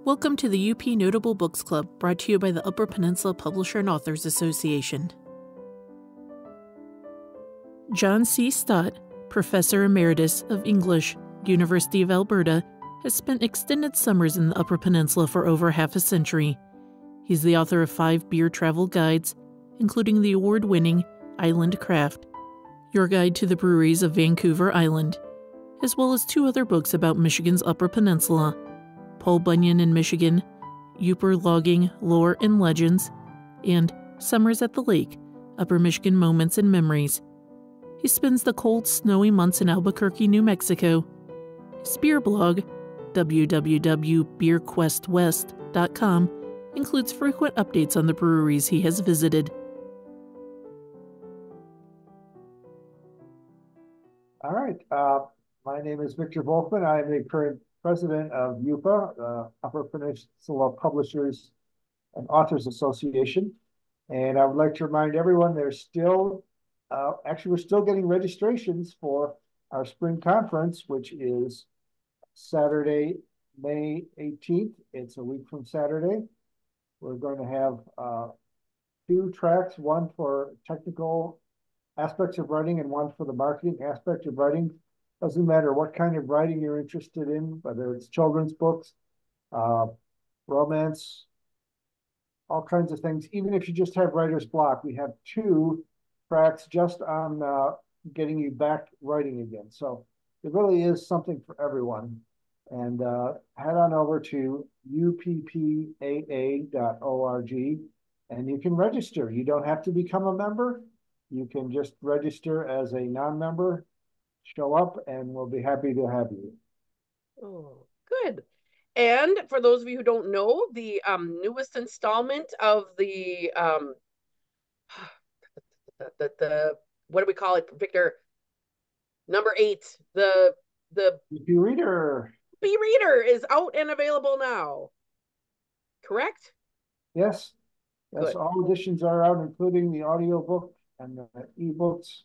Welcome to the UP Notable Books Club, brought to you by the Upper Peninsula Publisher and Authors Association. John C. Stott, Professor Emeritus of English, University of Alberta, has spent extended summers in the Upper Peninsula for over half a century. He's the author of 5 beer travel guides, including the award-winning Island Craft, Your Guide to the Breweries of Vancouver Island, as well as 2 other books about Michigan's Upper Peninsula, Paul Bunyan in Michigan, Yooper Logging, Lore and Legends, and Summers at the Lake, Upper Michigan Moments and Memories. He spends the cold, snowy months in Albuquerque, New Mexico. His beer blog, www.beerquestwest.com, includes frequent updates on the breweries he has visited. All right. My name is Victor Volkman. I am the current president of UPA, Upper Peninsula Publishers and Authors Association. And I would like to remind everyone there's still, actually, we're still getting registrations for our spring conference, which is Saturday, May 18th. It's a week from Saturday. We're going to have 2 tracks, one for technical aspects of writing and one for the marketing aspect of writing. Doesn't matter what kind of writing you're interested in, whether it's children's books, romance, all kinds of things. Even if you just have writer's block, we have 2 tracks just on getting you back writing again. So it really is something for everyone. And head on over to uppaa.org and you can register. You don't have to become a member. You can just register as a non-member, show up, and we'll be happy to have you. Oh, good. And for those of you who don't know, the newest installment of the what do we call it, Victor? Number 8, the Reader. B-Reader is out and available now. Correct? Yes. Yes, good. All editions are out, including the audiobook and the ebooks.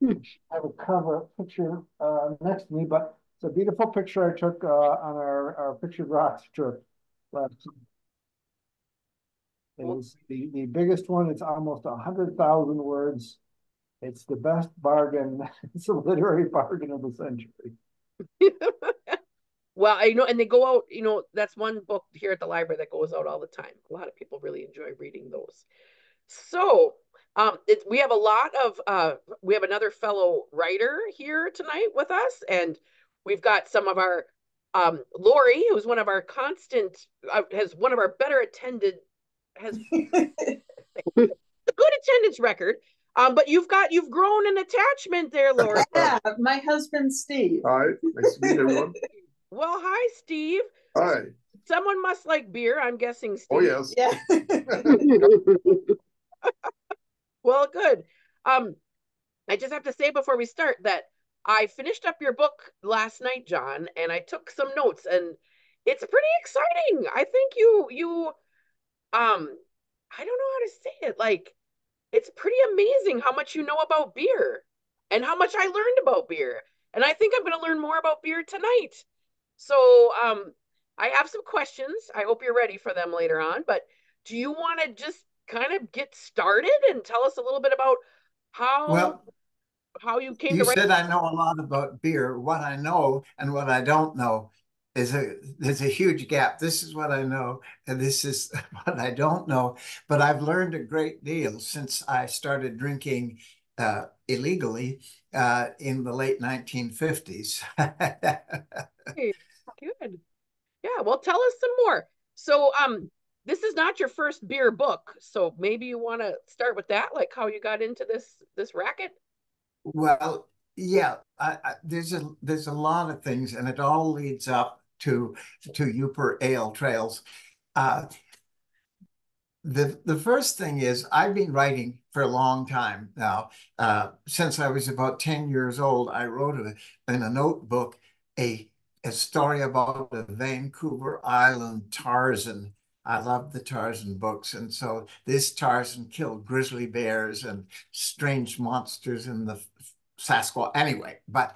I have a cover picture next to me, but it's a beautiful picture I took on our Pictured Rocks trip last summer. It was the biggest one. It's almost 100,000 words. It's the best bargain. It's a literary bargain of the century. Well, I know, and they go out, that's one book here at the library that goes out all the time. A lot of people really enjoy reading those. So we have a lot of, we have another fellow writer here tonight with us, and we've got some of our, Lori, who's one of our constant, has one of our better attended, has a good attendance record. But you've grown an attachment there, Lori. Yeah, my husband, Steve. Hi, nice to meet everyone. Well, hi, Steve. Hi. Someone must like beer, I'm guessing, Steve. Oh, yes. Yeah. Well, good. I just have to say before we start that I finished up your book last night, John, and I took some notes, and it's pretty exciting. I think you I don't know how to say it. Like, it's pretty amazing how much you know about beer and how much I learned about beer. And I think I'm going to learn more about beer tonight. So I have some questions. I hope you're ready for them later on. But do you want to just kind of get started and tell us a little bit about how you came to write? You said I know a lot about beer. What I know and what I don't know there's a huge gap. This is what I know, and this is what I don't know. But I've learned a great deal since I started drinking illegally in the late 1950s. Hey, good. Yeah, well, tell us some more. So this is not your first beer book, so maybe you want to start with that, like how you got into this racket? Well, yeah, there's a lot of things, and it all leads up to Yooper Ale Trails. The first thing is I've been writing for a long time now. Since I was about 10 years old, I wrote in a notebook a story about the Vancouver Island Tarzan. I love the Tarzan books. And so this Tarzan killed grizzly bears and strange monsters in the Sasquatch. Anyway, but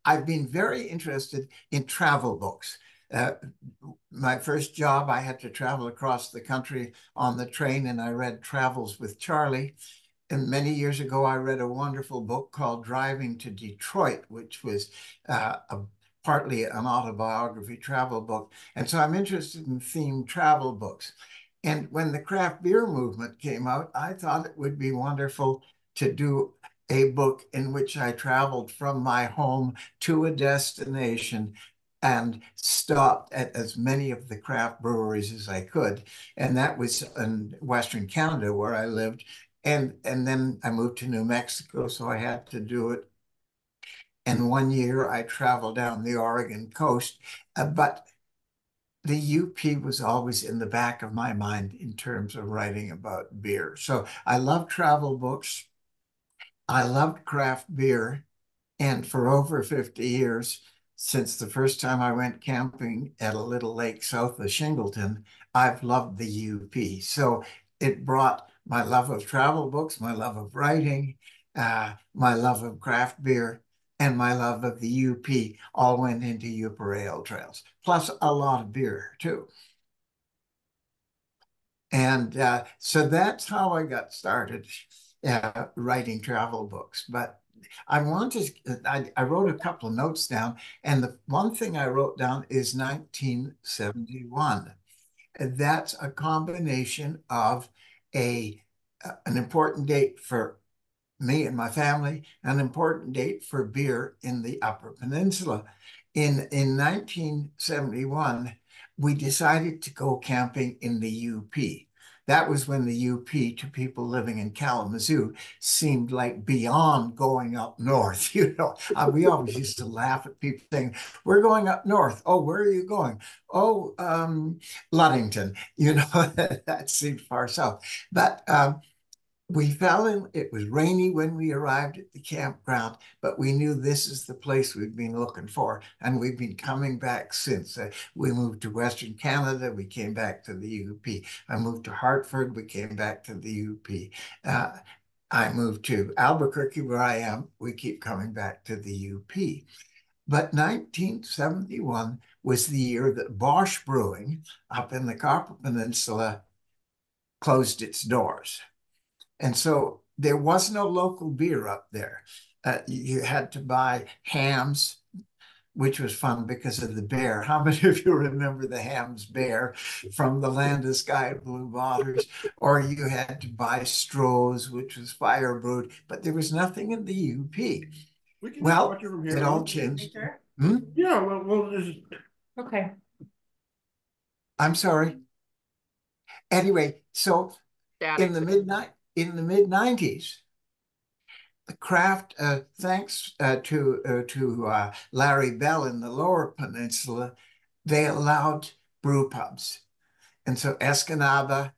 I've been very interested in travel books. My first job, I had to travel across the country on the train, and I read Travels with Charlie. And many years ago, I read a wonderful book called Driving to Detroit, which was partly an autobiography travel book. And so I'm interested in themed travel books. And when the craft beer movement came out, I thought it would be wonderful to do a book in which I traveled from my home to a destination and stopped at as many of the craft breweries as I could. And that was in Western Canada where I lived. And then I moved to New Mexico, so I had to do it. And one year I traveled down the Oregon coast, but the UP was always in the back of my mind in terms of writing about beer. So I love travel books. I loved craft beer. And for over 50 years, since the first time I went camping at a little lake south of Shingleton, I've loved the UP. So it brought my love of travel books, my love of writing, my love of craft beer, and my love of the UP all went into Yooper Ale Trails, plus a lot of beer too. And so that's how I got started writing travel books. But I wrote a couple of notes down, and the one thing I wrote down is 1971. And that's a combination of an important date for me and my family, an important date for beer in the Upper Peninsula. In 1971, we decided to go camping in the UP. That was when the UP to people living in Kalamazoo seemed like beyond going up north. We always used to laugh at people saying, "We're going up north." "Oh, where are you going?" "Oh, Ludington." That seemed far south. But we fell in, it was rainy when we arrived at the campground, but we knew this is the place we'd been looking for. And we've been coming back since. We moved to Western Canada, we came back to the UP. I moved to Hartford, we came back to the UP. I moved to Albuquerque, where I am, we keep coming back to the UP. But 1971 was the year that Bosch Brewing up in the Copper Peninsula closed its doors. And so there was no local beer up there. You had to buy hams, which was fun because of the bear. How many of you remember the Hams bear from The Land of Sky Blue Waters? Or you had to buy Stroh's, which was fire brewed, but there was nothing in the UP. Well, it all changed. Yeah, well, Okay. I'm sorry. Anyway, so in the mid-90s, the craft, thanks to Larry Bell in the Lower Peninsula, they allowed brew pubs. And so Escanaba,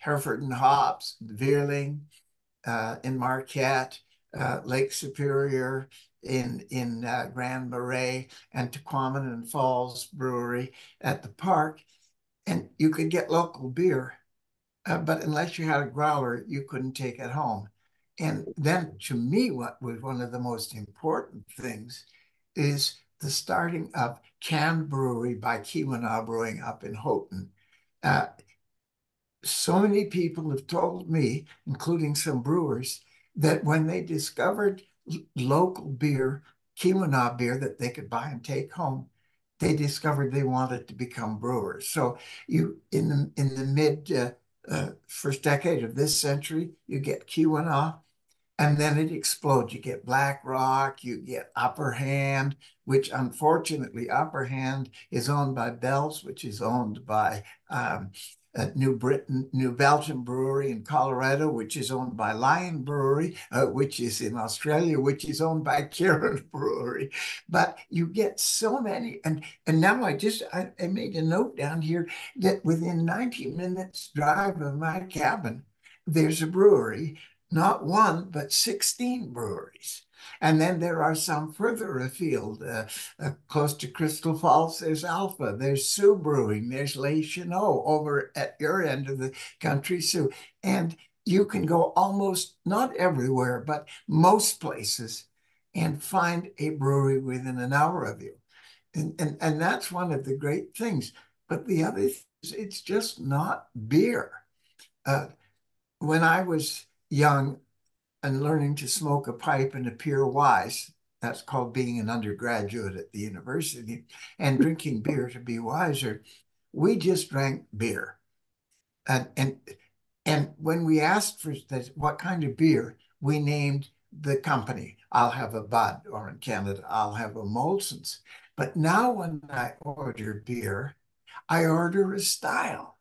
Hereford and Hops, Veerling in Marquette, Lake Superior in Grand Marais, and Tequamanon Falls Brewery at the park. And you could get local beer. But unless you had a growler, you couldn't take it home. And then to me, what was one of the most important things is the starting of Can Brewery by Keweenaw Brewing up in Houghton. So many people have told me, including some brewers, that when they discovered local beer, Keweenaw beer that they could buy and take home, they discovered they wanted to become brewers. So you in the mid first decade of this century, you get Keweenaw, and then it explodes. You get Black Rock, you get Upper Hand, which unfortunately Upper Hand is owned by Bell's, which is owned by New Belgium Brewery in Colorado, which is owned by Lion Brewery, which is in Australia, which is owned by Kirin Brewery. But you get so many, and now I made a note down here that within 90 minutes drive of my cabin, there's a brewery, not one, but 16 breweries. And then there are some further afield, close to Crystal Falls, there's Alpha, there's Sioux Brewing, there's Les Chenaux over at your end of the country, Sioux. And you can go almost, not everywhere, but most places and find a brewery within an hour of you. And that's one of the great things. But the other thing is it's just not beer. When I was young and learning to smoke a pipe and appear wise, that's called being an undergraduate at the university, and drinking beer to be wiser, we just drank beer. And when we asked for what kind of beer, we named the company. I'll have a Bud, or in Canada, I'll have a Molson's. But now when I order beer, I order a style.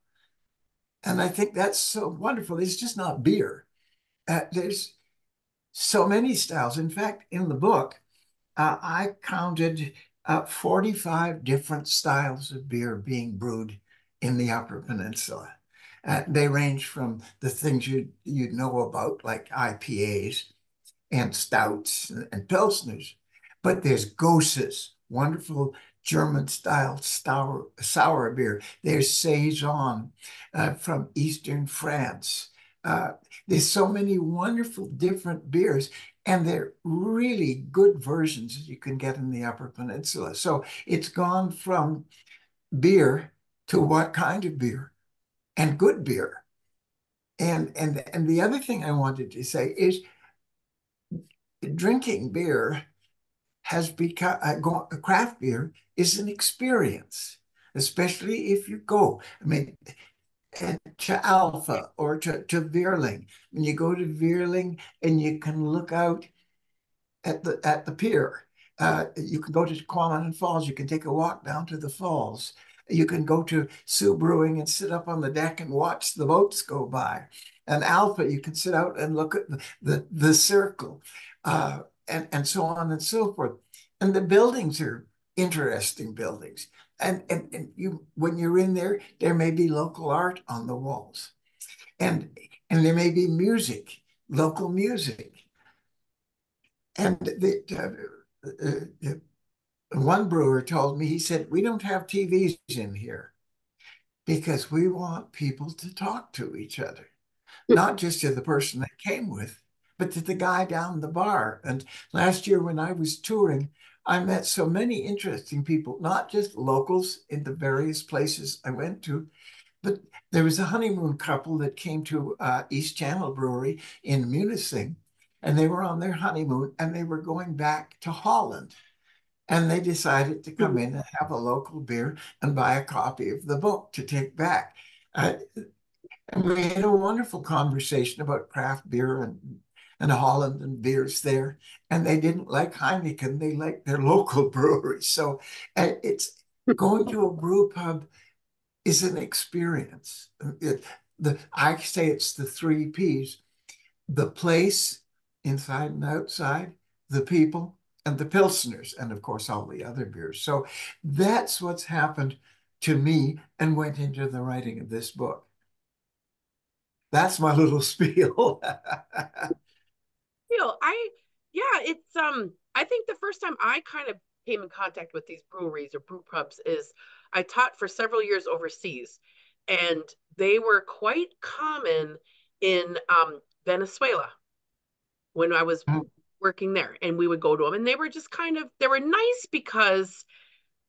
And I think that's so wonderful. It's just not beer. There's so many styles. In fact, in the book, I counted 45 different styles of beer being brewed in the Upper Peninsula. They range from the things you'd know about, like IPAs and stouts and pilsners, but there's Goses, wonderful German-style sour beer. There's Saison from Eastern France. There's so many wonderful different beers, and they're really good versions that you can get in the Upper Peninsula. So it's gone from beer to what kind of beer, and good beer. And the other thing I wanted to say is drinking beer has become craft beer is an experience, especially if you go. I mean, to Alpha or to Veerling. When you go to Veerling and you can look out at the pier. You can go to Quamanon Falls. You can take a walk down to the falls. You can go to Sioux Brewing and sit up on the deck and watch the boats go by. And Alpha, you can sit out and look at the circle, and so on and so forth. And the buildings are interesting buildings. And you, when you're in there, there may be local art on the walls, and there may be music, local music. And one brewer told me, he said, we don't have TVs in here because we want people to talk to each other, not just to the person they came with, but to the guy down the bar. And last year when I was touring, I met so many interesting people, not just locals in the various places I went to, but there was a honeymoon couple that came to East Channel Brewery in Munising, and they were on their honeymoon and they were going back to Holland. And they decided to come in and have a local beer and buy a copy of the book to take back. And we had a wonderful conversation about craft beer and Holland and beers there. And they didn't like Heineken, they liked their local brewery. So it's going to a brew pub is an experience. I say it's the 3 Ps: the place, inside and outside, the people, and the Pilsners, and of course, all the other beers. So that's what's happened to me and went into the writing of this book. That's my little spiel. I think the first time I kind of came in contact with these breweries or brew pubs is I taught for several years overseas, and they were quite common in Venezuela when I was working there, and we would go to them, and they were just they were nice because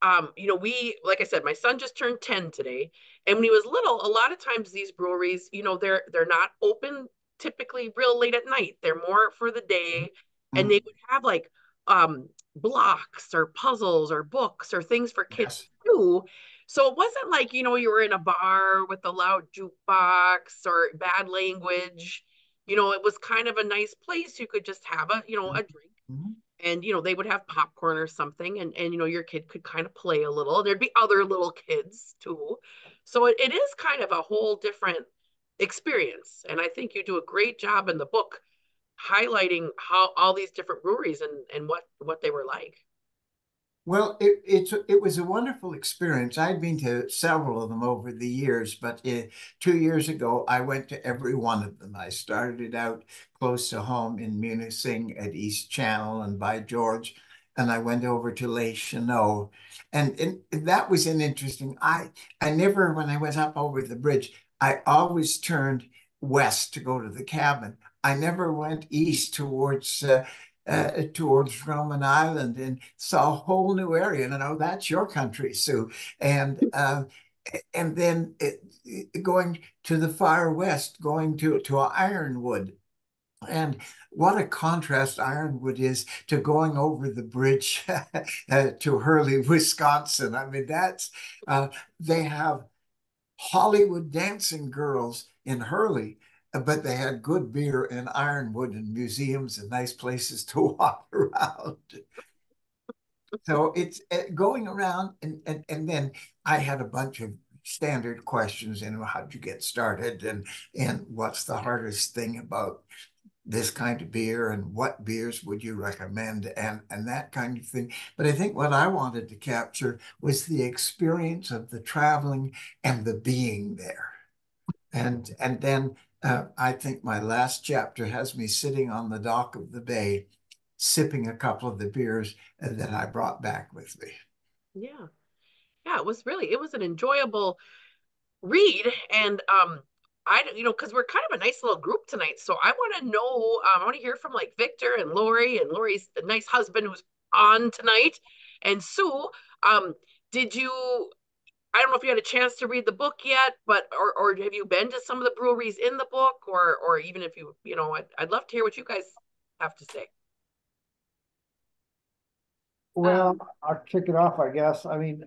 like I said, my son just turned 10 today, and when he was little, a lot of times these breweries, they're not open typically real late at night. They're more for the day, and they would have like blocks or puzzles or books or things for kids too. So it wasn't like, you were in a bar with a loud jukebox or bad language. It was kind of a nice place. You could just have a drink, and, they would have popcorn or something, and your kid could kind of play a little, and there'd be other little kids too. So it is kind of a whole different experience. And I think you do a great job in the book highlighting how all these different breweries and what they were like. Well, it was a wonderful experience. I'd been to several of them over the years, but 2 years ago, I went to every one of them. I started out close to home in Munising at East Channel and by George, and I went over to Les Chenaux. And that was an interesting, I never, when I went up over the bridge, I always turned west to go to the cabin. I never went east towards towards Roman Island and saw a whole new area. And I know that's your country, Sue. And then going to the far west, going to Ironwood. And what a contrast Ironwood is to going over the bridge to Hurley, Wisconsin. I mean, they have Hollywood dancing girls in Hurley, but they had good beer in Ironwood and museums and nice places to walk around. So it's going around, and then I had a bunch of standard questions, how'd you get started, and what's the hardest thing about this kind of beer, and what beers would you recommend, and that kind of thing. But I think what I wanted to capture was the experience of the traveling and the being there. And then I think my last chapter has me sitting on the dock of the bay, sipping a couple of the beers that I brought back with me. Yeah. Yeah, it was an enjoyable read. And because we're kind of a nice little group tonight. So I want to know, I want to hear from like Victor and Lori's nice husband who's on tonight. And Sue, did you, I don't know if you had a chance to read the book yet, but, or have you been to some of the breweries in the book, or even if I'd love to hear what you guys have to say. Well, I'll kick it off, I guess. I mean,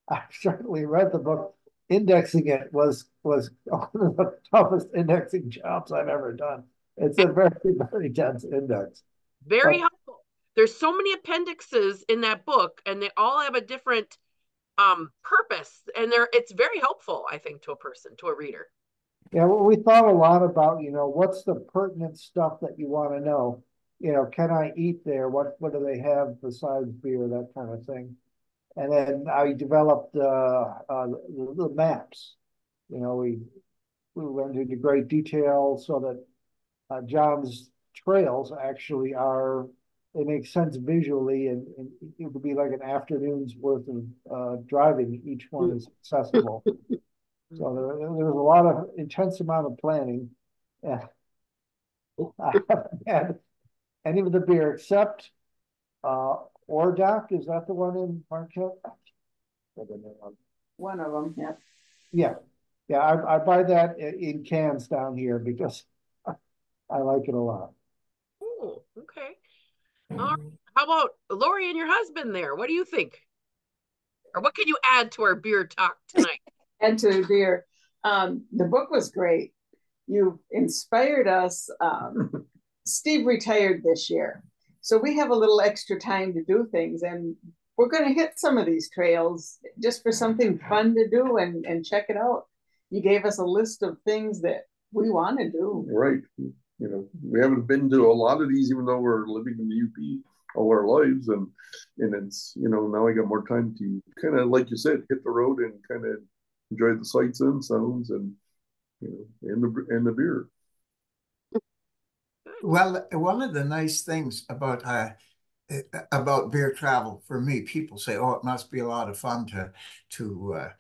I certainly read the book. Indexing it was one of the toughest indexing jobs I've ever done. It's a very, very dense index. Very helpful. There's so many appendixes in that book, and they all have a different purpose, and it's very helpful, I think, to a reader. Yeah, well, we thought a lot about, what's the pertinent stuff that you want to know? Can I eat there? What do they have besides beer? That kind of thing. And then I developed the maps. We went into great detail so that John's trails actually they make sense visually, and it would be like an afternoon's worth of driving. Each one is accessible. So there was a lot of intense amount of planning. Yeah. I haven't had any of the beer except Ordoc. Is that the one in Marquette? One of them, yeah. Yeah. I buy that in cans down here because I like it a lot. Oh, okay. How about Lori and your husband there? What do you think? Or what can you add to our beer talk tonight? Add to the beer. The book was great. You inspired us. Steve retired this year, so we have a little extra time to do things, and we're going to hit some of these trails just for something fun to do and check it out. You gave us a list of things that we want to do. Right. We haven't been to a lot of these, even though we're living in the UP all our lives, and it's now I got more time to kind of, like you said, hit the road and kind of enjoy the sights and sounds, and and the beer. Well, one of the nice things about beer travel for me, people say, "Oh, it must be a lot of fun to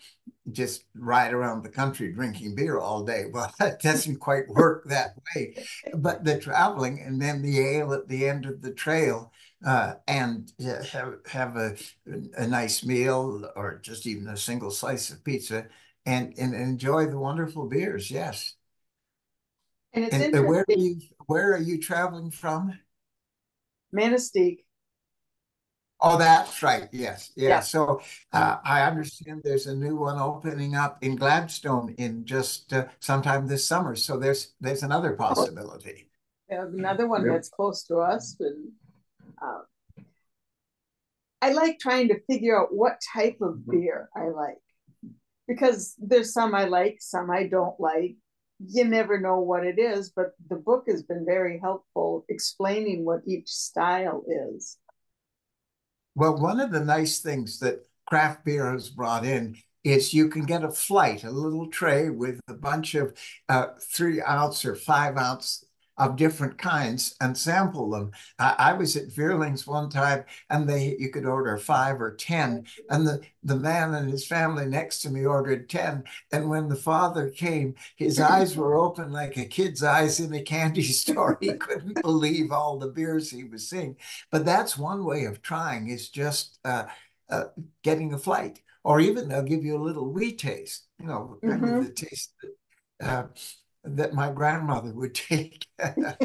just ride around the country drinking beer all day." Well, it doesn't quite work that way. But the traveling, and then the ale at the end of the trail, and have a nice meal, or just even a single slice of pizza, and enjoy the wonderful beers. Yes. And it's And interesting. where are you traveling from? Manistee. Oh, that's right. Yes. Yeah. Yeah. So I understand there's a new one opening up in Gladstone in just sometime this summer. So there's another possibility. Another one that's close to us. And I like trying to figure out what type of beer I like, because there's some I like, some I don't like. You never know what it is, but the book has been very helpful explaining what each style is. Well, one of the nice things that craft beer has brought in is you can get a little tray with a bunch of 3 ounce or 5 ounce of different kinds and sample them. I was at Veerling's one time, and you could order 5 or 10, and the man and his family next to me ordered 10. And when the father came, his eyes were open like a kid's eyes in a candy store. He couldn't believe all the beers he was seeing. But that's one way of trying, is just getting a flight, or even they'll give you a little wee taste, kind of the taste that my grandmother would take. How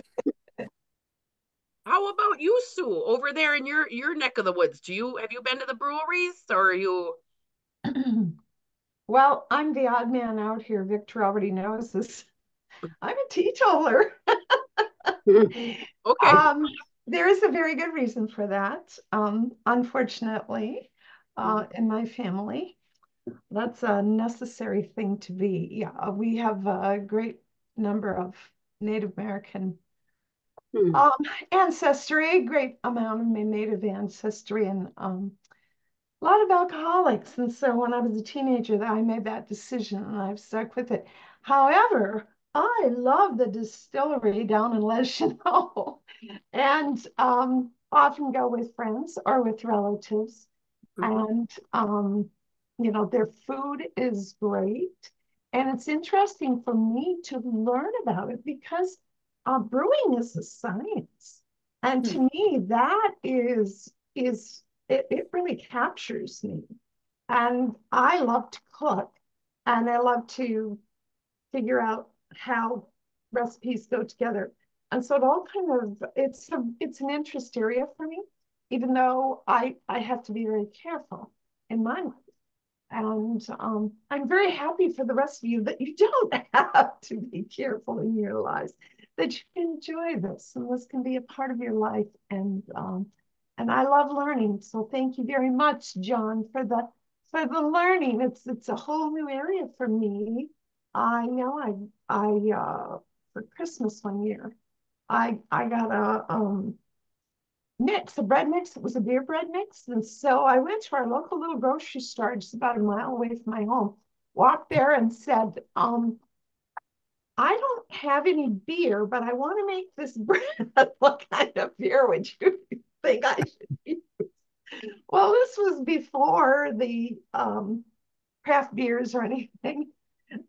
about you, Sue, over there in your neck of the woods? Have you been to the breweries, or are you? Well, I'm the odd man out here. Victor already knows this. I'm a teetotaler. Okay. There is a very good reason for that. Unfortunately, in my family, that's a necessary thing to be. Yeah, we have a great number of Native American ancestry, great amount of Native ancestry, and a lot of alcoholics. And so when I was a teenager, I made that decision and I've stuck with it. However, I love the distillery down in Les Chenaux, and often go with friends or with relatives. And their food is great. And it's interesting for me to learn about it because brewing is a science. And to me, that it really captures me. And I love to cook, and I love to figure out how recipes go together. And so it all kind of, it's an interest area for me, even though I have to be very careful in my life. And I'm very happy for the rest of you that you don't have to be careful in your lives, that you enjoy this, and this can be a part of your life. And I love learning. So thank you very much, John, for the learning. It's a whole new area for me. I know I for Christmas one year, I got a bread mix. It was a beer bread mix. And so I went to our local little grocery store, just about a mile away from my home, walked there and said, I don't have any beer, but I want to make this bread. What kind of beer would you think I should use? Well, this was before the craft beers or anything.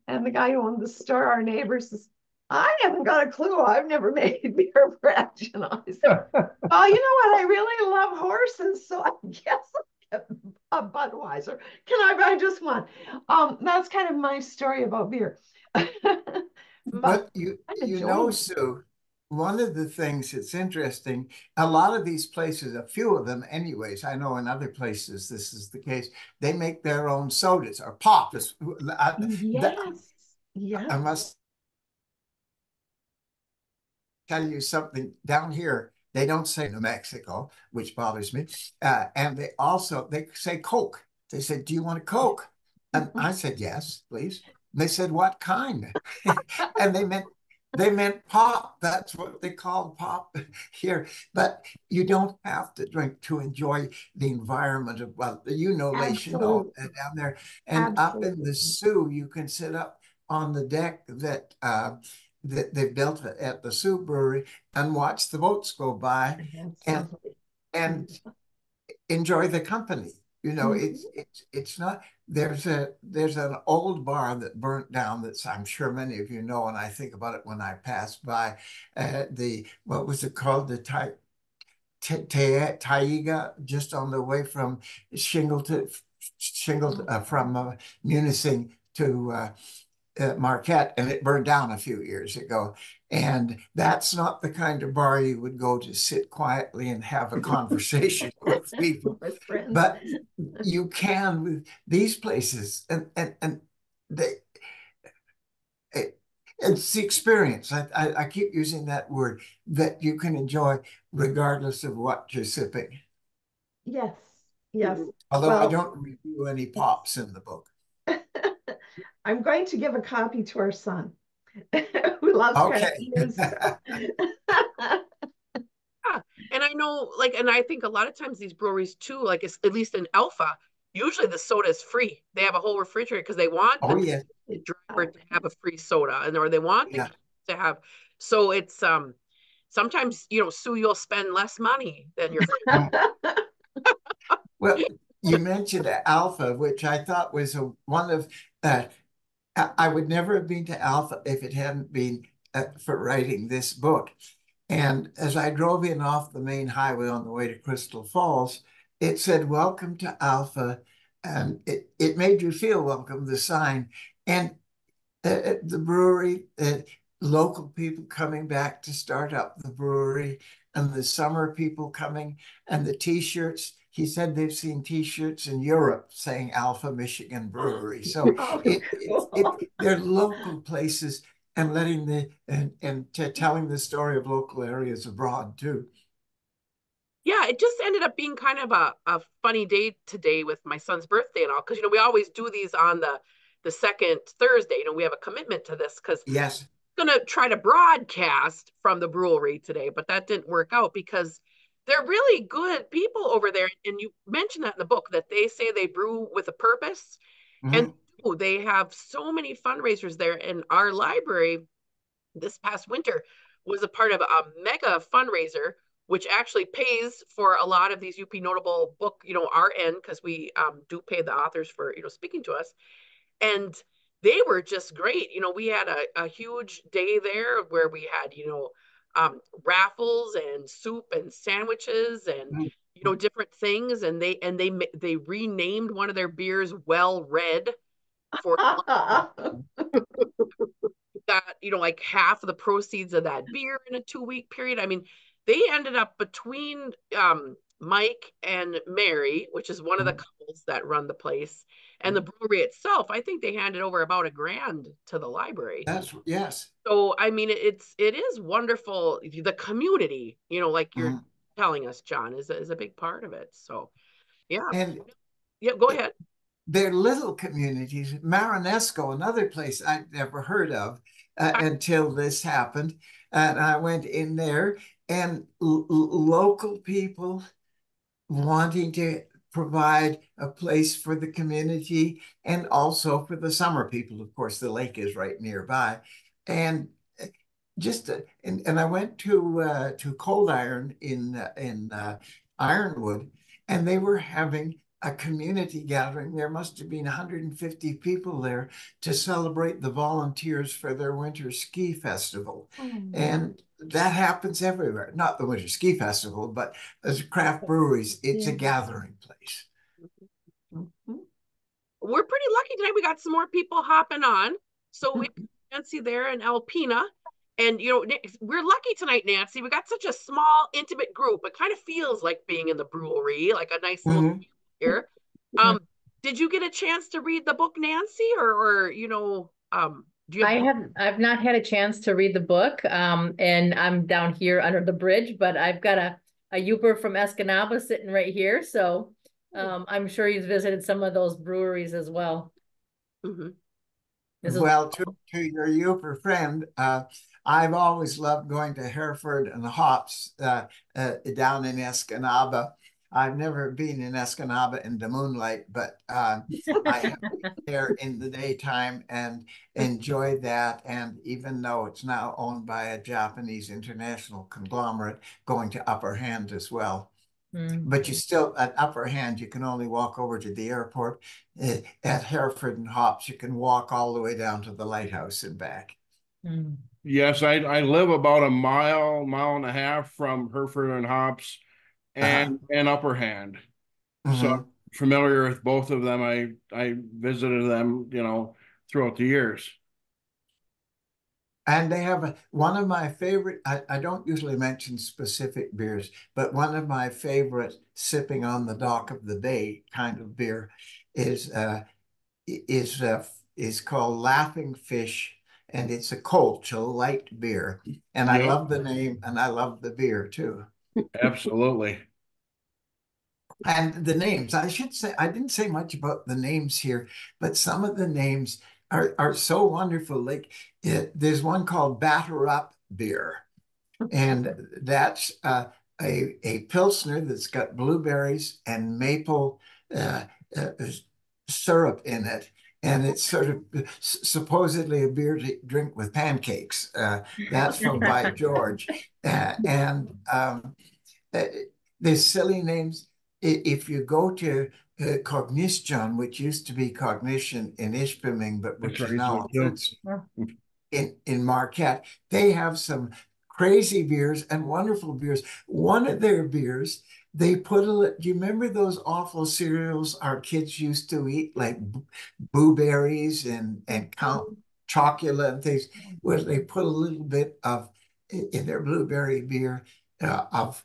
And the guy who owned the store, our neighbor, says, I haven't got a clue. I've never made beer bread. I said, well, you know what? I really love horses, so I guess I'll get a Budweiser. Can I buy just one? That's kind of my story about beer. But you know, Sue, one of the things that's interesting, a lot of these places, a few of them anyways, I know in other places this is the case, they make their own sodas or pop. Yes. I must tell you something. Down here, they don't say New Mexico, which bothers me. And they say Coke. They said, do you want a Coke? And I said, yes, please. And they said, what kind? And they meant pop. That's what they call pop here. But you don't have to drink to enjoy the environment of, Les Chenaux down there. And up in the Soo, you can sit up on the deck that they've built at the Soo Brewery and watch the boats go by and enjoy the company. It's not, there's an old bar that burnt down that I'm sure many of you know, and I think about it when I pass by what was it called? The Taiga, just on the way from from Munising to Marquette, and it burned down a few years ago. And that's not the kind of bar you would go to sit quietly and have a conversation with people. But you can with these places, and it's the experience. I keep using that word, that you can enjoy regardless of what you're sipping. Yes. Although I don't review any pops in the book. I'm going to give a copy to our son, who loves craft beers. And I know, and I think a lot of times these breweries too, at least in Alpha, usually the soda is free. They have a whole refrigerator because they want the driver to have a free soda, or they want the kids to have. So it's sometimes, Sue, you'll spend less money than your friend. Well, you mentioned Alpha, which I thought was one of, I would never have been to Alpha if it hadn't been for writing this book. And as I drove in off the main highway on the way to Crystal Falls, it said, "Welcome to Alpha." And it made you feel welcome, the sign. And the brewery, local people coming back to start up the brewery, and the summer people coming, and the T-shirts. He said they've seen T-shirts in Europe saying Alpha Michigan Brewery. So they're local places, and telling the story of local areas abroad too. Yeah, it just ended up being kind of a funny day today with my son's birthday and all, because we always do these on the second Thursday. We have a commitment to this because yes, gonna try to broadcast from the brewery today, but that didn't work out because they're really good people over there. And you mentioned that in the book, that they say they brew with a purpose. And they have so many fundraisers there. And our library this past winter was a part of a mega fundraiser, which actually pays for a lot of these UP Notable book, our end, because we do pay the authors for, speaking to us. And they were just great. We had a huge day there where we had, raffles and soup and sandwiches and, different things. And they renamed one of their beers Well Red for got, like half of the proceeds of that beer in a 2-week period. I mean, they ended up between Mike and Mary, which is one of the couples that run the place, and the brewery itself, I think they handed over about $1,000 to the library. Yes. So, I mean, it is wonderful. The community, like you're telling us, John, is a big part of it. So, yeah. And yeah, go ahead. They're little communities. Marinesco, another place I'd never heard of until this happened. And I went in there, and local people wanting to provide a place for the community and also for the summer people. Of course, the lake is right nearby. And and I went to Cold Iron in Ironwood, and they were having a community gathering. There must have been 150 people there to celebrate the volunteers for their winter ski festival. And that happens everywhere. Not the winter ski festival, but as craft breweries, it's a gathering place. We're pretty lucky tonight. We got some more people hopping on. So we have Nancy there and Alpina. And, we're lucky tonight, Nancy. We got such a small, intimate group. It kind of feels like being in the brewery, like a nice little here. Did you get a chance to read the book, Nancy, or do you I've not had a chance to read the book, and I'm down here under the bridge, but I've got a Yooper from Escanaba sitting right here, so I'm sure he's visited some of those breweries as well. Well, to your Yooper friend, I've always loved going to Hereford and Hops down in Escanaba. I've never been in Escanaba in the moonlight, but I have been there in the daytime and enjoyed that. And even though it's now owned by a Japanese international conglomerate, going to Upper Hand as well. But you still, at Upper Hand, you can only walk over to the airport. At Hereford and Hops, you can walk all the way down to the lighthouse and back. Yes, I live about a mile and a half from Hereford and Hops and Upper Hand. So I'm familiar with both of them. I visited them, throughout the years. And they have one of my favorite, I don't usually mention specific beers, but one of my favorite sipping on the dock of the bay kind of beer is called Laughing Fish, and it's a Kolsch, a light beer. And I love the name, and I love the beer too. Absolutely. And the names, I should say, I didn't say much about the names here, but some of the names are so wonderful. Like there's one called Batter Up Beer, and that's a Pilsner that's got blueberries and maple syrup in it. and it's sort of supposedly a beer to drink with pancakes. That's from By George. And there's silly names. If you go to Cognition, which used to be Cognition in Ishpeming, but which is now in Marquette, they have some crazy beers and wonderful beers. One of their beers, they put do you remember those awful cereals our kids used to eat, like blueberries and Count Chocula and things, where they put a little bit of, in their blueberry beer, of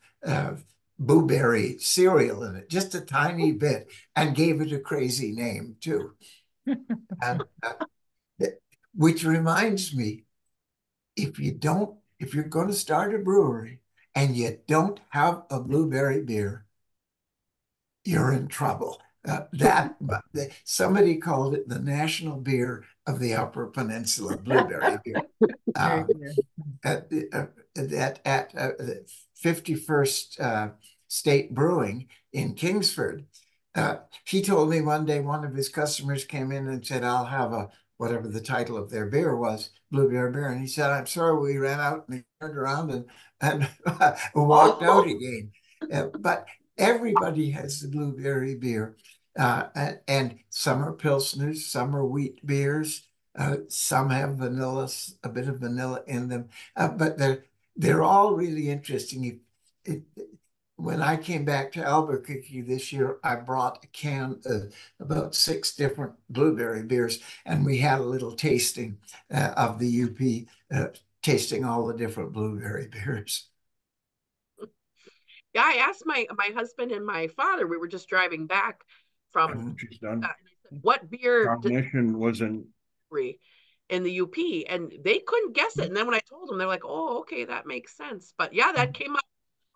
blueberry cereal in it, just a tiny bit, and gave it a crazy name too. And which reminds me, if you're going to start a brewery and you don't have a blueberry beer, you're in trouble. Somebody called it the national beer of the Upper Peninsula, blueberry beer. At the 51st State Brewing in Kingsford, he told me one day one of his customers came in and said, "I'll have whatever the title of their beer was, blueberry beer." And he said, "I'm sorry, we ran out." And he turned around and walked out again. But everybody has the blueberry beer. And some are Pilsners, some are wheat beers. Some have vanilla, a bit of vanilla in them. But they're all really interesting. When I came back to Albuquerque this year, I brought a can of about 6 different blueberry beers, and we had a little tasting of the UP, tasting all the different blueberry beers. Yeah, I asked my husband and my father, we were just driving back from, She's done. What beer Cognition was in the UP, and they couldn't guess it. And then when I told them, they're like, "Oh, okay, that makes sense." But yeah, that came up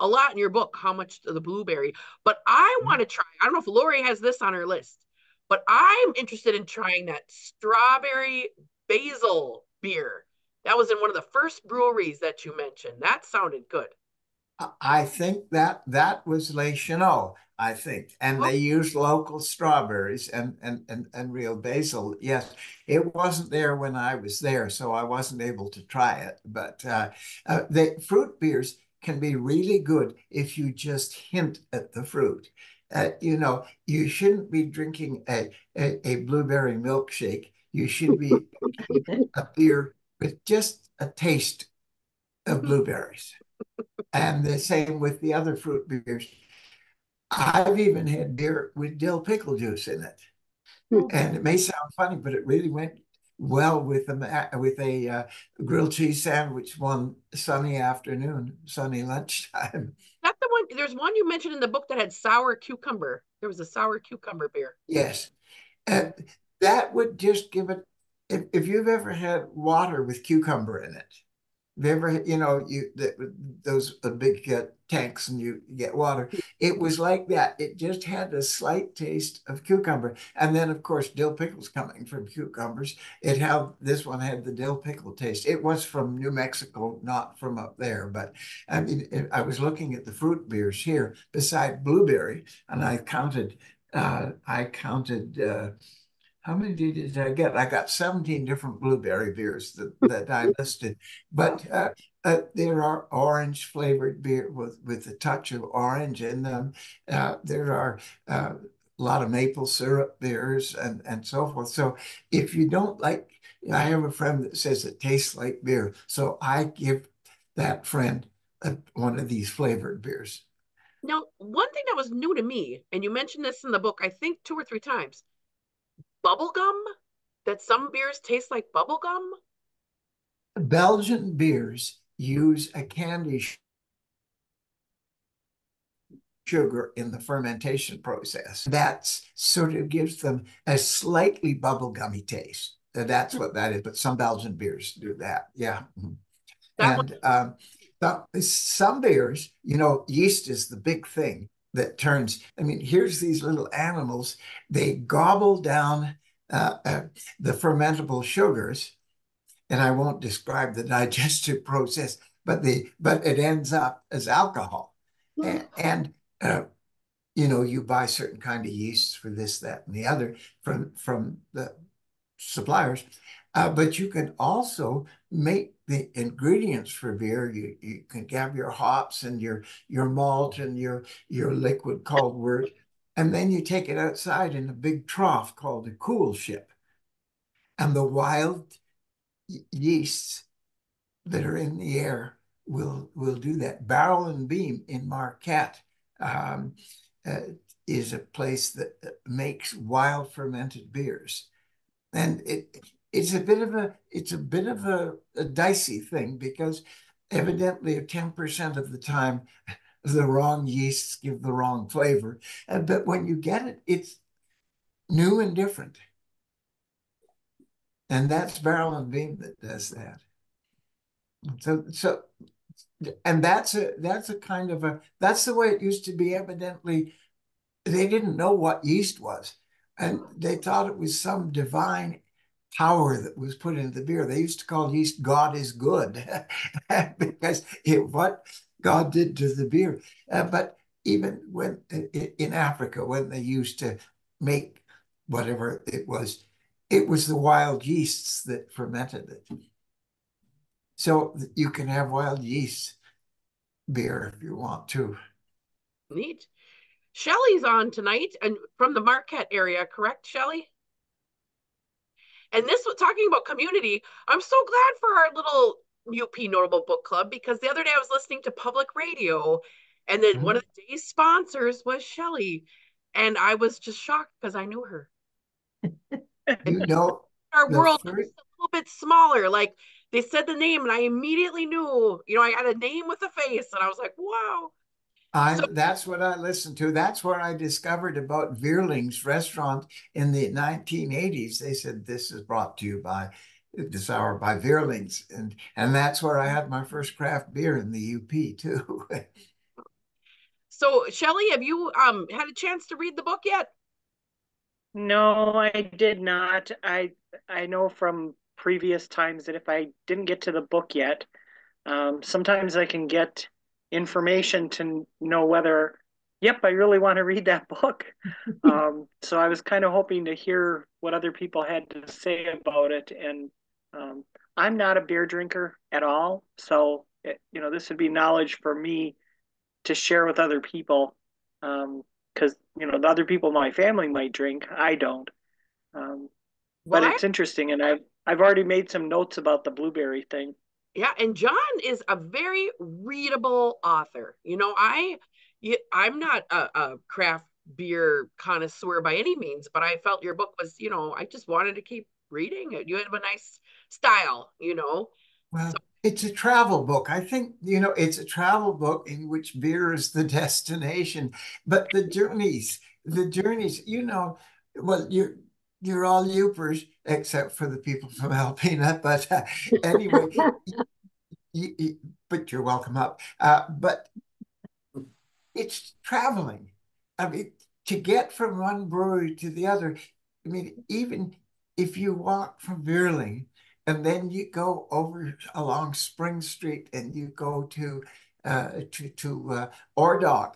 a lot in your book, how much the blueberry. But I want to try, I don't know if Lori has this on her list, but I'm interested in trying that strawberry basil beer. That was in one of the first breweries that you mentioned. That sounded good. I think that was Les Chenaux, I think, and they used local strawberries and real basil. Yes, it wasn't there when I was there, so I wasn't able to try it. But the fruit beers can be really good if you just hint at the fruit. You shouldn't be drinking a blueberry milkshake. You should be drinking a beer with just a taste of blueberries. And the same with the other fruit beers. I've even had beer with dill pickle juice in it. And it may sound funny, but it really went well with a grilled cheese sandwich one sunny afternoon, sunny lunchtime. That's the one. There's one you mentioned in the book that had sour cucumber. There was a sour cucumber beer. Yes. And that would just give it, if you've ever had water with cucumber in it, ever, those big tanks and you get water. It was like that. It just had a slight taste of cucumber. And then, of course, dill pickles coming from cucumbers. This one had the dill pickle taste. It was from New Mexico, not from up there. But I mean, I was looking at the fruit beers here beside blueberry, and I counted how many did I get? I got 17 different blueberry beers that I listed. But there are orange flavored beer with a touch of orange in them. There are a lot of maple syrup beers and so forth. So if you don't like, I have a friend that says it tastes like beer. So I give that friend one of these flavored beers. Now, one thing that was new to me, and you mentioned this in the book, I think 2 or 3 times, bubble gum, that some beers taste like bubble gum. Belgian beers use a candy sugar in the fermentation process. That sort of gives them a slightly bubblegummy taste. That's what that is. But some Belgian beers do that. Yeah. And some beers, yeast is the big thing that turns. I mean, here's these little animals. They gobble down the fermentable sugars, and I won't describe the digestive process, but it ends up as alcohol. And you buy certain kind of yeasts for this, that, and the other from the suppliers. But you can also make the ingredients for beer. You can have your hops and your malt and your liquid called wort, and then you take it outside in a big trough called a coolship. And the wild yeasts that are in the air will do that. Barrel and Beam in Marquette is a place that makes wild fermented beers, and it's a bit of a dicey thing, because evidently 10% of the time the wrong yeasts give the wrong flavor, but when you get it, it's new and different, and that's Barrel and Beam that does that. So and that's a kind of that's the way it used to be. Evidently they didn't know what yeast was, and they thought it was some divine power that was put into the beer. They used to call yeast God is good because what God did to the beer. But even when in Africa, when they used to make whatever it was the wild yeasts that fermented it. So you can have wild yeast beer if you want to. Neat. Shelley's on tonight, and from the Marquette area, correct, Shelley? And this was talking about community. I'm so glad for our little UP Notable Book Club, because the other day I was listening to public radio, and then one of the day's sponsors was Shelley, and I was just shocked because I knew her. You know, our world was a little bit smaller. Like, they said the name, and I immediately knew, I had a name with a face, and I was like, wow. That's what I listened to. That's where I discovered about Veerling's restaurant in the 1980s. They said, this is brought to you by this hour by Veerling's. And that's where I had my first craft beer in the UP too. So Shelley, have you had a chance to read the book yet? No, I did not. I know from previous times that if I didn't get to the book yet, sometimes I can get information to know whether, yep, I really want to read that book. So I was kind of hoping to hear what other people had to say about it. And I'm not a beer drinker at all. So, this would be knowledge for me to share with other people. Because, the other people in my family might drink. I don't. But it's interesting. And I've already made some notes about the blueberry thing. Yeah, and John is a very readable author. I'm not a craft beer connoisseur by any means, but I felt your book was, I just wanted to keep reading it. You have a nice style, Well, it's a travel book. I think, it's a travel book in which beer is the destination, but the journeys, well, you're all Yoopers, except for the people from Alpena. But anyway, but you're welcome up. But it's traveling. I mean, to get from one brewery to the other, I mean, even if you walk from Veerling and then you go over along Spring Street and you go to Ordog,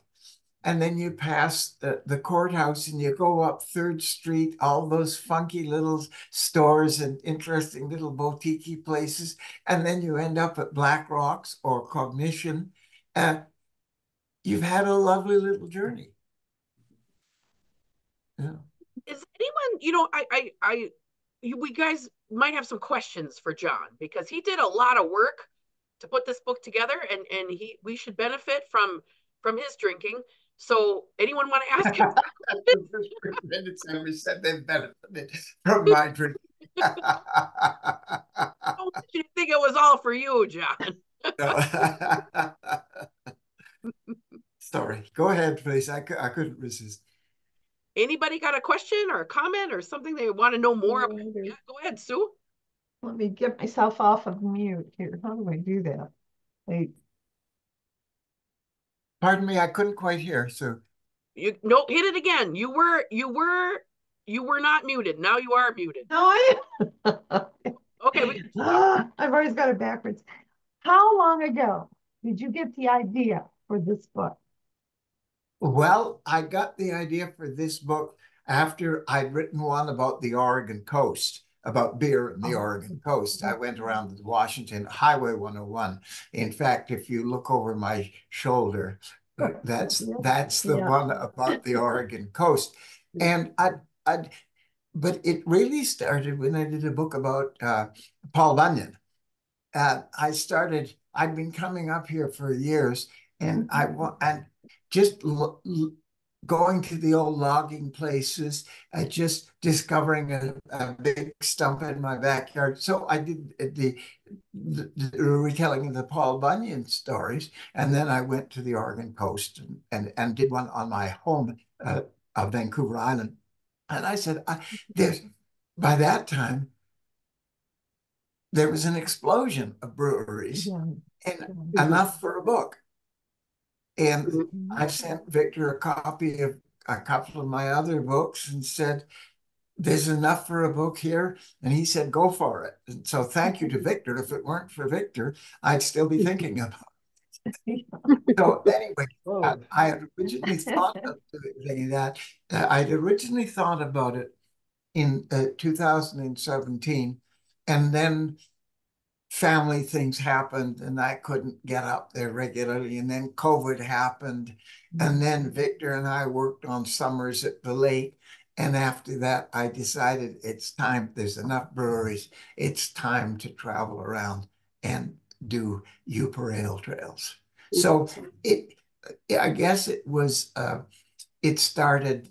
and then you pass the courthouse and you go up 3rd Street, all those funky little stores and interesting little boutique places. And then you end up at Black Rocks or Cognition. You've had a lovely little journey. Yeah. Is anyone, we guys might have some questions for John, because he did a lot of work to put this book together, and we should benefit from his drinking. So anyone want to ask him? Minutes ever said they've benefited from my drink. I don't want you to think it was all for you, John. Sorry. Go ahead, please. I couldn't resist. Anybody got a question or a comment or something they want to know more about? Yeah, go ahead, Sue. Let me get myself off of mute here. How do I do that? Wait. Pardon me, I couldn't quite hear. So hit it again. You were not muted. Now you are muted. No, I okay. I've always got it backwards. How long ago did you get the idea for this book? Well, I got the idea for this book after I'd written one about the Oregon coast. about beer in the Oregon coast. I went around the Washington Highway 101. In fact, if you look over my shoulder, that's the one about the Oregon coast. And but it really started when I did a book about Paul Bunyan. I'd been coming up here for years, and just going to the old logging places, just discovering a big stump in my backyard. So I did the retelling of the Paul Bunyan stories, and then I went to the Oregon coast and did one on my home of Vancouver Island. And I said, by that time, there was an explosion of breweries and enough for a book. And I sent Victor a copy of a couple of my other books and said, there's enough for a book here. And he said, go for it. And so thank you to Victor. If it weren't for Victor, I'd still be thinking about it. So anyway, I had originally thought of doing that. I'd originally thought about it in 2017. And then family things happened and I couldn't get up there regularly. And then COVID happened. And then Victor and I worked on summers at the lake. And after that, I decided it's time, there's enough breweries. It's time to travel around and do Yooper Ale trails. So I guess it was, it started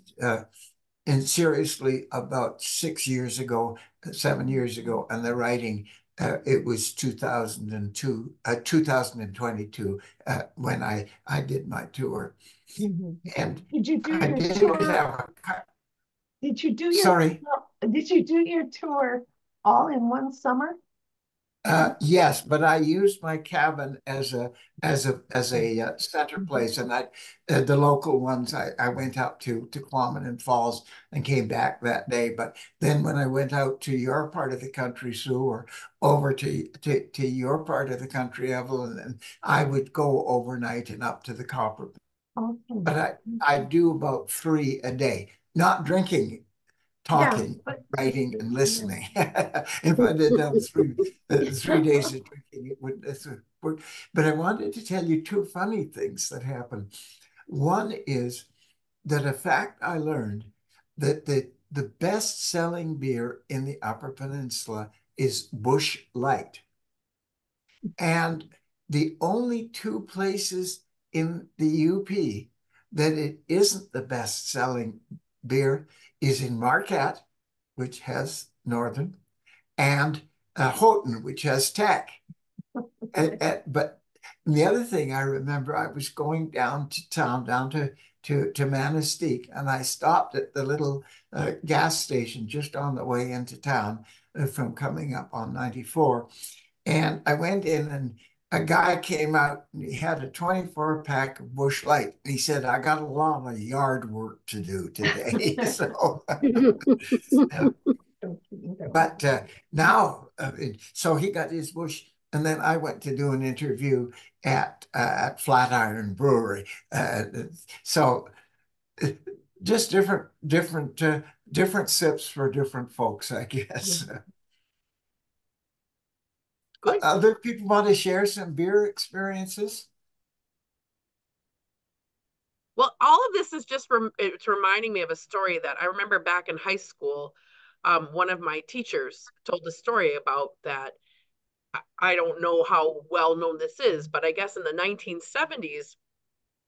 and seriously about 7 years ago, and the writing, it was 2022 when I did my tour. And did you do your tour? Did you do your tour all in one summer? Yes, but I used my cabin as a center place, and the local ones I went up to Clominan Falls and came back that day. But then when I went out to your part of the country, Sue, or over to your part of the country, Evelyn, and I would go overnight and up to the Copper. Okay. But I do about 3 a day, not drinking, talking, writing, and listening. If I did done 3 days of drinking, it would work. But I wanted to tell you 2 funny things that happened. One is that a fact I learned that the best-selling beer in the Upper Peninsula is Busch Light. And the only 2 places in the UP that it isn't the best-selling beer is in Marquette, which has Northern, and Houghton, which has Tech. But the other thing I remember, I was going down to town, down to Manistee, and I stopped at the little gas station just on the way into town from coming up on 94. And I went in, and a guy came out and he had a 24-pack of Busch Light. And he said, I got a lot of yard work to do today. So, but now, so he got his Busch, and then I went to do an interview at Flatiron Brewery. So just different sips for different folks, I guess. Other people want to share some beer experiences? Well, all of this is just it's reminding me of a story that I remember back in high school. One of my teachers told a story about that. I don't know how well known this is, but I guess in the 1970s,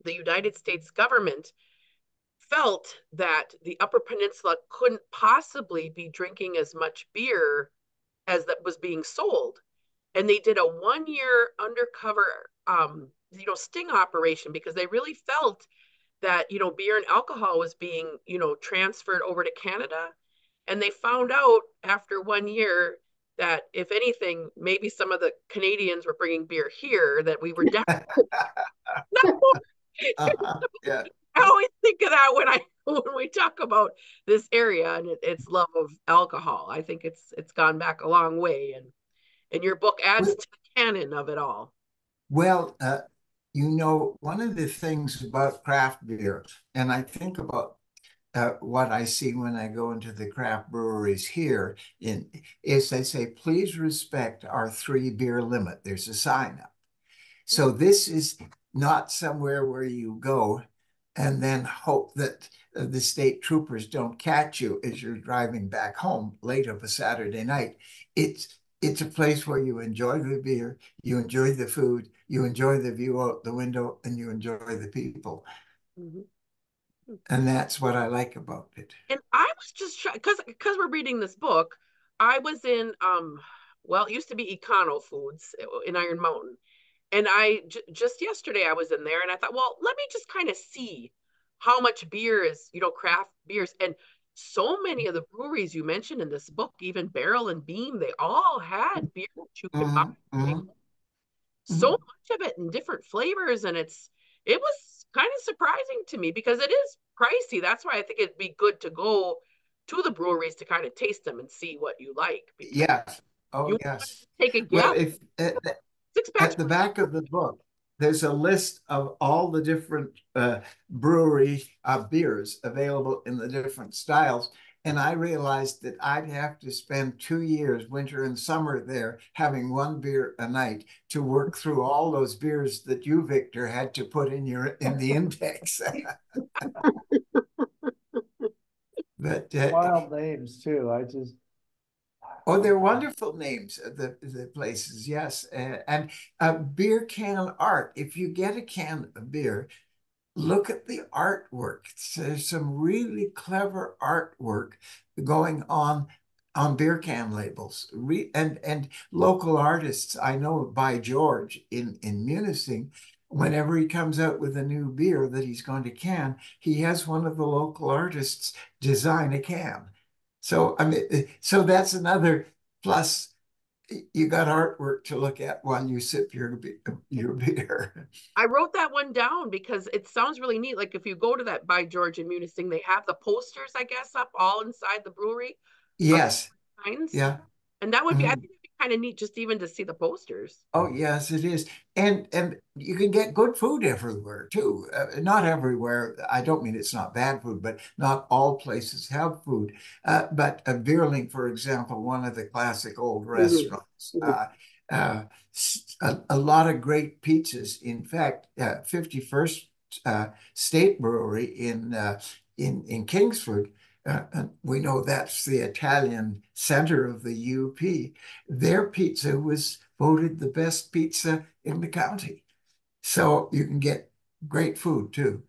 the United States government felt that the Upper Peninsula couldn't possibly be drinking as much beer as that was being sold. And they did a 1-year undercover, sting operation, because they really felt that, beer and alcohol was being, transferred over to Canada. And they found out after 1 year that, if anything, maybe some of the Canadians were bringing beer here, that we were definitely. Yeah. I always think of that when we talk about this area and its love of alcohol. I think it's gone back a long way, and your book adds to the canon of it all. Well, one of the things about craft beer, and I think about what I see when I go into the craft breweries here is they say, please respect our 3-beer limit. There's a sign up. So this is not somewhere where you go and then hope that the state troopers don't catch you as you're driving back home late of a Saturday night. It's a place where you enjoy the beer, you enjoy the food, you enjoy the view out the window, and you enjoy the people. And that's what I like about it. And I was just because we're reading this book, I was in well, it used to be Econo Foods in Iron Mountain. And just yesterday I was in there and I thought, well, let me just kind of see how much beer is, craft beers. And so many of the breweries you mentioned in this book, even Barrel and Beam, they all had beer that you could buy. So much of it in different flavors. And it was kind of surprising to me because it is pricey. That's why I think it'd be good to go to the breweries to kind of taste them and see what you like. Yes. Oh, yes. Take a guess. Well, if at the back of the book, there's a list of all the different brewery beers available in the different styles. And I realized that I'd have to spend 2 years, winter and summer there, having 1 beer a night to work through all those beers that you, Victor, had to put in the index. But wild names too. Oh, they're wonderful names of the places, yes. And beer can art. If you get a can of beer, look at the artwork. There's some really clever artwork going on beer can labels. And local artists, I know By George in Munising, whenever he comes out with a new beer that he's going to can, he has one of the local artists design a can. So I mean, so that's another plus. You got artwork to look at while you sip your beer. I wrote that one down because it sounds really neat. Like if you go to that By George and Munising, they have the posters, I guess, up all inside the brewery. Yes. Yeah. And that would be, I think it'd be kind of neat just even to see the posters. Oh, yes, it is. And you can get good food everywhere too. Not everywhere. I don't mean it's not bad food, but not all places have food. But Beerling, for example, one of the classic old restaurants, a lot of great pizzas. In fact, 51st State Brewery in Kingsford, we know that's the Italian center of the UP. Their pizza was voted the best pizza in the county. So you can get great food too.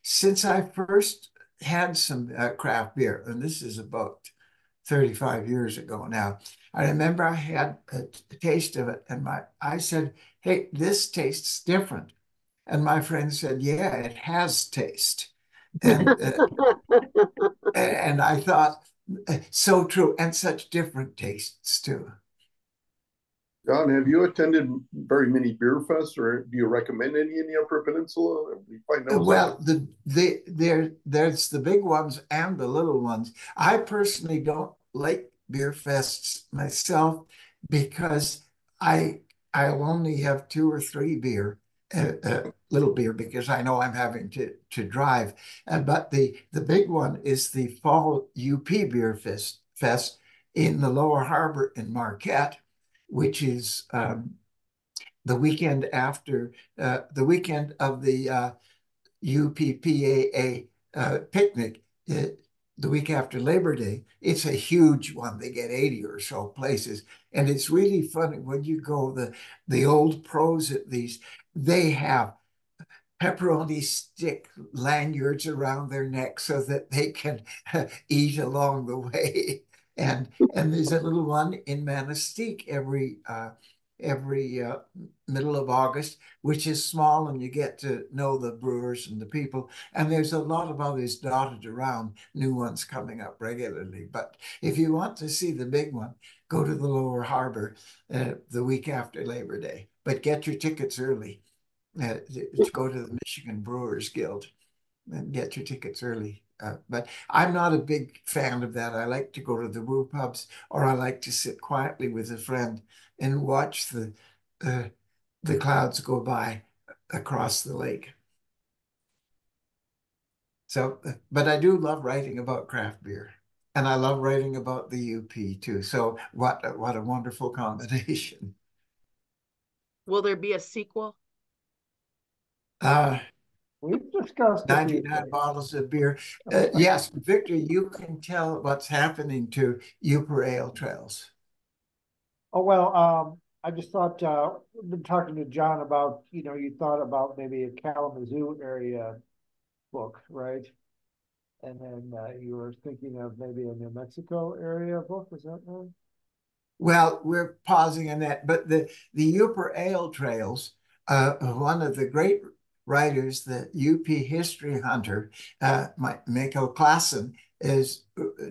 Since I first had some craft beer, and this is about 35 years ago now, I remember I had a taste of it, and I said, "Hey, this tastes different." And my friend said, "Yeah, it has taste." And, and I thought, so true, and such different tastes too. John, have you attended very many beer fests, or do you recommend any in the Upper Peninsula? Well, there's the big ones and the little ones. I personally don't like beer fests myself because I'll only have 2 or 3 beer. Little beer because I know I'm having to drive. But the big one is the Fall UP Beer Fest in the Lower Harbor in Marquette, which is the weekend after the weekend of the UPPAA picnic. The week after Labor Day. It's a huge one. They get 80 or so places. And it's really funny when you go, the old pros at these, they have pepperoni stick lanyards around their neck so that they can eat along the way. And there's a little one in Manistee every middle of August, which is small, and you get to know the brewers and the people. And there's a lot of others dotted around, new ones coming up regularly. But if you want to see the big one, go to the Lower Harbor the week after Labor Day. But get your tickets early. Go to the Michigan Brewers Guild and get your tickets early. But I'm not a big fan of that. I like to go to the brew pubs, or I like to sit quietly with a friend and watch the clouds go by across the lake. So, but I do love writing about craft beer, and I love writing about the UP too. So what a wonderful combination. Will there be a sequel? We've discussed a few 99 things. bottles of beer. Yes, Victor, you can tell what's happening to Upper Ale Trails. Oh, well, I just thought, we've been talking to John about, you thought about maybe a Kalamazoo area book, right? And then you were thinking of maybe a New Mexico area book, is that right? Well, we're pausing on that, but the Upper Ale Trails, one of the great writers, the UP history hunter, Michael Klassen, is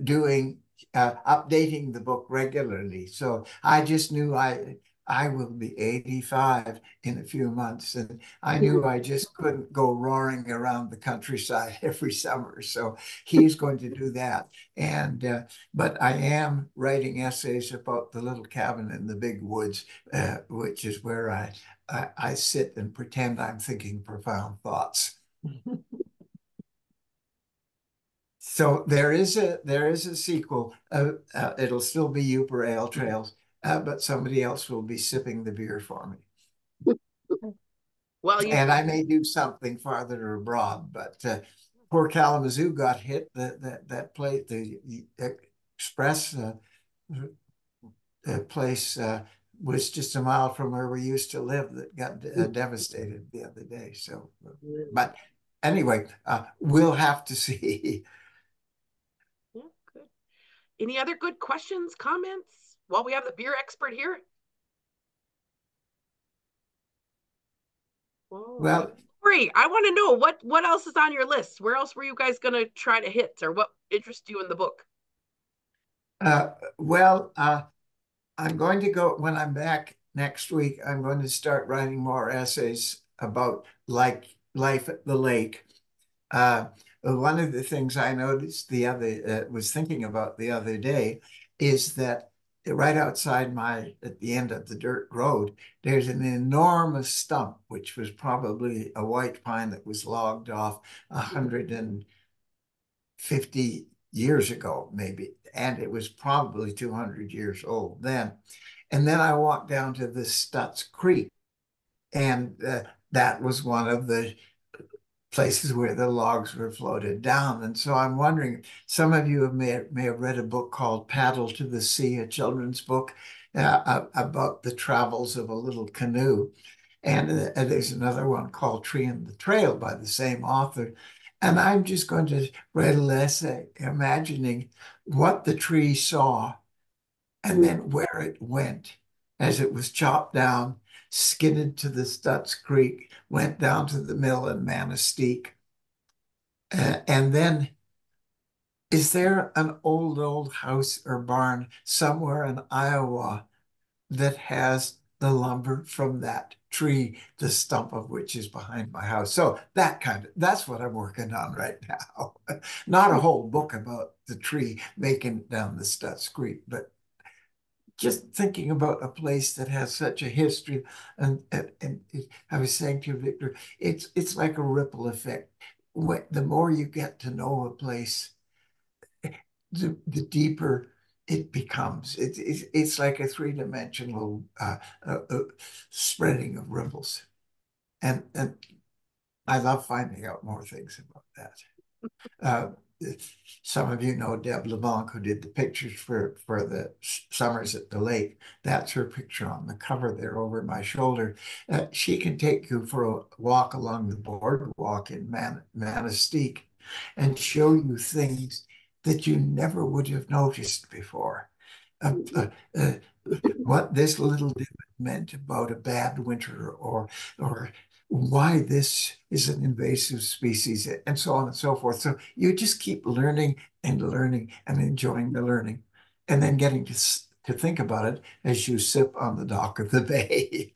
doing updating the book regularly. So I just knew I will be 85 in a few months, and I knew I just couldn't go roaring around the countryside every summer. So he's going to do that. And but I am writing essays about the little cabin in the big woods, which is where I sit and pretend I'm thinking profound thoughts. So there is a sequel. It'll still be Upper Ale Trails, but somebody else will be sipping the beer for me. Well, and I may do something farther abroad, but poor Kalamazoo got hit. That place, the express place was just a mile from where we used to live that got devastated the other day. So, but anyway, we'll have to see. Yeah, good. Any other good questions, comments while we have the beer expert here? Well, Lori, I want to know what else is on your list. Where else were you guys going to try to hit, or what interests you in the book? I'm going to go when I'm back next week. I'm going to start writing more essays about life at the lake. One of the things I noticed was thinking about the other day is that right outside at the end of the dirt road, there's an enormous stump, which was probably a white pine that was logged off 150 years ago, maybe. And it was probably 200 years old then. And then I walked down to the Stutz Creek, and that was one of the places where the logs were floated down. And so I'm wondering, some of you may have read a book called Paddle to the Sea, a children's book about the travels of a little canoe. And there's another one called Tree in the Trail by the same author. And I'm just going to write an essay imagining what the tree saw and then where it went as it was chopped down, skidded to the Stutz Creek, went down to the mill in Manistee. And then, is there an old house or barn somewhere in Iowa that has the lumber from that tree, the stump of which is behind my house? So that's what I'm working on right now. Not a whole book about the tree making it down the Stutz Creek, but just thinking about a place that has such a history. And I was saying to you, Victor, it's like a ripple effect. The more you get to know a place, the deeper it becomes. It's like a three-dimensional spreading of ripples. And I love finding out more things about that. Some of you know Deb LeBlanc, who did the pictures for the Summers at the Lake. That's her picture on the cover there over my shoulder. She can take you for a walk along the boardwalk in Manistee and show you things that you never would have noticed before. What this little divot meant about a bad winter, or why this is an invasive species, and so on and so forth. So you just keep learning and learning and enjoying the learning, and then getting to think about it as you sip on the dock of the bay.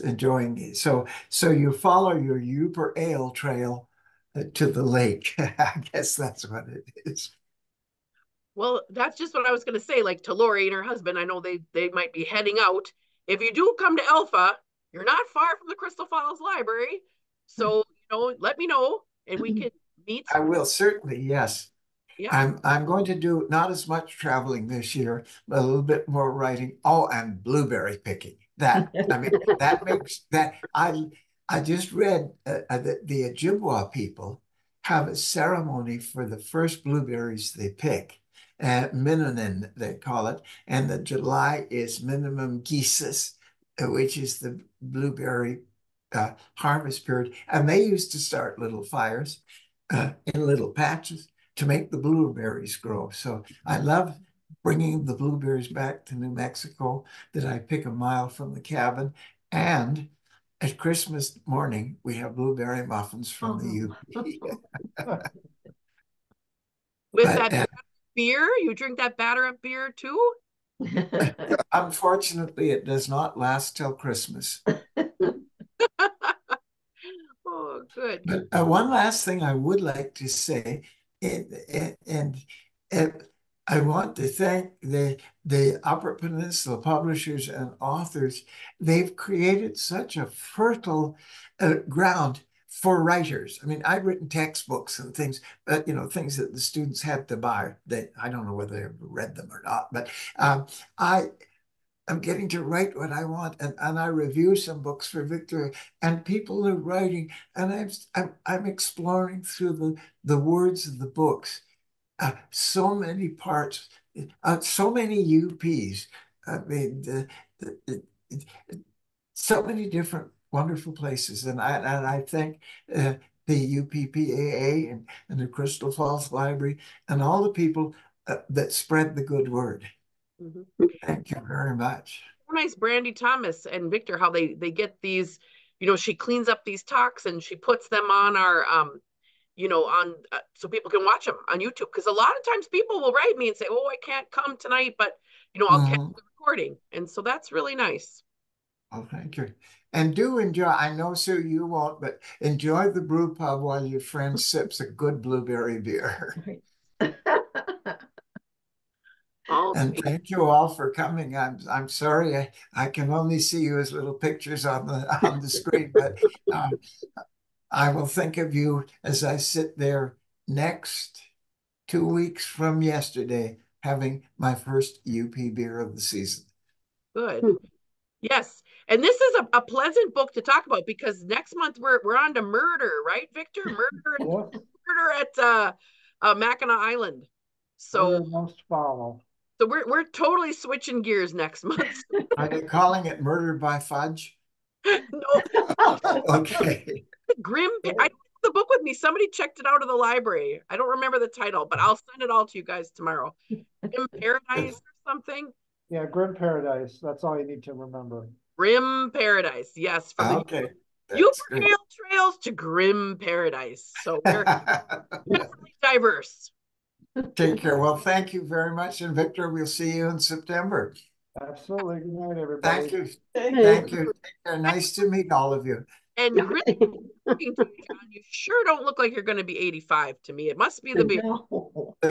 Enjoying it. So you follow your Upper Ale Trail to the lake. I guess that's what it is. Well, that's just what I was going to say. Like to Lori and her husband, I know they might be heading out. If you do come to Alpha, you're not far from the Crystal Falls Library. So, let me know and we can meet. I will certainly, yes. Yeah. I'm going to do not as much traveling this year, but a little bit more writing. Oh, and blueberry picking. That makes that I just read that the Ojibwa people have a ceremony for the first blueberries they pick. Minonin, they call it, and the July is minimum gises, which is the blueberry harvest period. And they used to start little fires in little patches to make the blueberries grow. So I love bringing the blueberries back to New Mexico that I pick a mile from the cabin. And at Christmas morning, we have blueberry muffins from the UP. With that beer? You drink that batter up beer too? Unfortunately, it does not last till Christmas. Oh, good. But one last thing I would like to say, and I want to thank the Upper Peninsula publishers and authors. They've created such a fertile ground for writers. I mean, I've written textbooks and things, but things that the students had to buy. That I don't know whether they ever read them or not, but I'm getting to write what I want, and I review some books for Victor, and people are writing, and I'm exploring through the words of the books. So many parts, so many UPs. I mean, so many different wonderful places, and I thank the UPPAA and the Crystal Falls Library and all the people that spread the good word. Mm-hmm. Thank you very much. Nice, Brandy Thomas and Victor, how they get these, she cleans up these talks and she puts them on our, so people can watch them on YouTube. Because a lot of times people will write me and say, oh, I can't come tonight, but, I'll catch the recording. And so that's really nice. Oh, thank you. And do enjoy, I know, Sue, you won't, but enjoy the brew pub while your friend sips a good blueberry beer. And thank you all for coming. I'm sorry I can only see you as little pictures on the screen, but I will think of you as I sit there next 2 weeks from yesterday having my first UP beer of the season. Good. Yes. And this is a pleasant book to talk about because next month we're on to murder, right, Victor? Murder at Mackinac Island. So most foul. So we're totally switching gears next month. Are you calling it Murder by Fudge? No. Okay. Grim. I have the book with me. Somebody checked it out of the library. I don't remember the title, but I'll send it all to you guys tomorrow. Grim Paradise or something. Yeah, Grim Paradise. That's all you need to remember. Grim Paradise. Yes. From the Uper Trails to Grim Paradise. So we're definitely diverse. Take care. Well, thank you very much. And Victor, we'll see you in September. Absolutely. Good night, everybody. Thank you. Thank you. Take care. Nice to meet all of you. And really, looking to you, John, you sure don't look like you're going to be 85 to me. It must be the beard.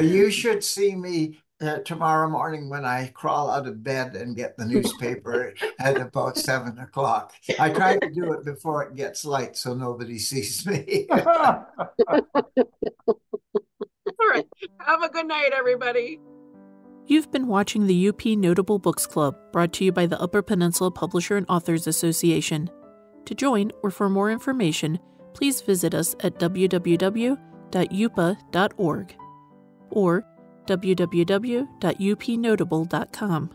You should see me tomorrow morning when I crawl out of bed and get the newspaper at about 7 o'clock. I try to do it before it gets light so nobody sees me. All right. Have a good night, everybody. You've been watching the UP Notable Books Club, brought to you by the Upper Peninsula Publisher and Authors Association. To join or for more information, please visit us at www.upa.org or www.upnotable.com.